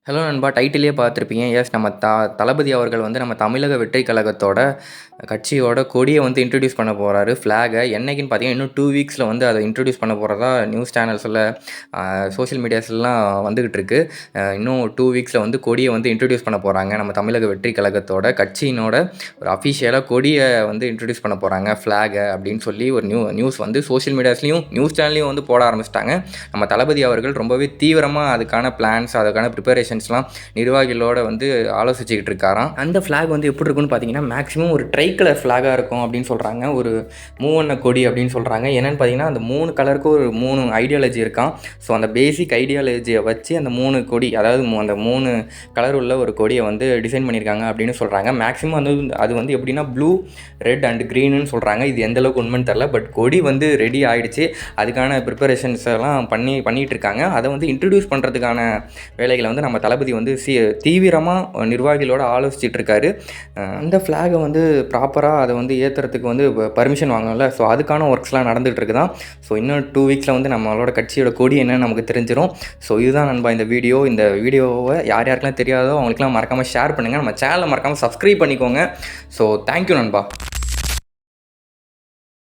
Hello நண்பா! டைட்டிலே பார்த்துருப்பீங்க. S நம்ம தளபதி அவர்கள் வந்து நம்ம தமிழக வெற்றிக் கழகத்தோட கட்சியோட கொடிய வந்து இன்ட்ரோடியூஸ் பண்ண போறாரு. ஃப்ளாக என்னைக்குன்னு பார்த்தீங்கன்னா, இன்னும் 2 வீக்ஸ்ல வந்து அத இன்ட்ரோடியூஸ் பண்ண போறதா நியூஸ் சேனல்ஸ்ல, சோஷியல் மீடியாஸ்லாம் வந்துகிட்டு இருக்கு. இன்னும் 2 வீக்ஸ்ல வந்து கொடிய வந்து இன்ட்ரோடியூஸ் பண்ண போறாங்க. நம்ம தமிழக வெற்றிக் கழகத்தோட கட்சியினோட ஒரு அஃபிஷியலா கொடிய வந்து இன்ட்ரோடியூஸ் பண்ண போறாங்க. ஃப்ளாக அப்படின்னு சொல்லி ஒரு நியூஸ் வந்து சோஷியல் மீடியாஸ்லயும், நியூஸ் சேனல்லயும் வந்து போட ஆரம்பிச்சுட்டாங்க. நம்ம தளபதி அவர்கள் ரொம்பவே தீவிரமா அதுக்கான பிளான்ஸ், அதுக்கான ப்ரிப்பரேஷன்ஸ்லாம் நிர்வாகிகளோட வந்து ஆலோசிச்சுக்கிட்டு இருக்காராம். அந்த ஃப்ளாக் வந்து எப்படி இருக்குன்னு பார்த்தீங்கன்னா, மேக்ஸிமம் ஒரு ட்ரை கலர் ஃப்ளாகாக இருக்கும் அப்படின்னு சொல்கிறாங்க. ஒரு மூவண்ண கொடி அப்படின்னு சொல்கிறாங்க. என்னென்னு பார்த்தீங்கன்னா, அந்த 3 கலருக்கும் ஒரு 3 ஐடியாலஜி இருக்கான். ஸோ அந்த பேசிக் ஐடியாலஜியை வச்சு அந்த 3 கொடி, அதாவது அந்த 3 கலர் உள்ள ஒரு கொடியை வந்து டிசைன் பண்ணியிருக்காங்க அப்படின்னு சொல்கிறாங்க. மேக்ஸிமம் வந்து அது வந்து எப்படின்னா ப்ளூ, ரெட் அண்ட் க்ரீனுன்னு சொல்கிறாங்க. இது எந்த அளவுக்கு உண்மைன்னு தெரில. பட் கொடி வந்து ரெடி ஆகிடுச்சு. அதுக்கான ப்ரிப்பரேஷன்ஸ் எல்லாம் பண்ணிகிட்டு இருக்காங்க. அதை வந்து இன்ட்ரடியூஸ் பண்ணுறதுக்கான வேலைகளை வந்து நம்ம தளபதி வந்து தீவிரமாக நிர்வாகிகளோடு ஆலோசிச்சுட்டு இருக்காரு. அந்த ஃப்ளாகை வந்து ப்ராப்பராக அதை வந்து ஏற்றுறதுக்கு வந்து பர்மிஷன் வாங்கணும்ல. ஸோ அதுக்கான ஒர்க்ஸ்லாம் நடந்துகிட்டு இருக்குது தான். ஸோ இன்னும் 2 வீக்ஸில் வந்து நம்மளோட கட்சியோட கொடி என்னன்னு நமக்கு தெரிஞ்சிடும். ஸோ இதுதான் நண்பா இந்த வீடியோவை யார் யாருக்கெல்லாம் தெரியாதோ அவங்களுக்குலாம் மறக்காமல் ஷேர் பண்ணுங்கள். நம்ம சேனலை மறக்காமல் சப்ஸ்கிரைப் பண்ணிக்கோங்க. ஸோ தேங்க்யூ நண்பா.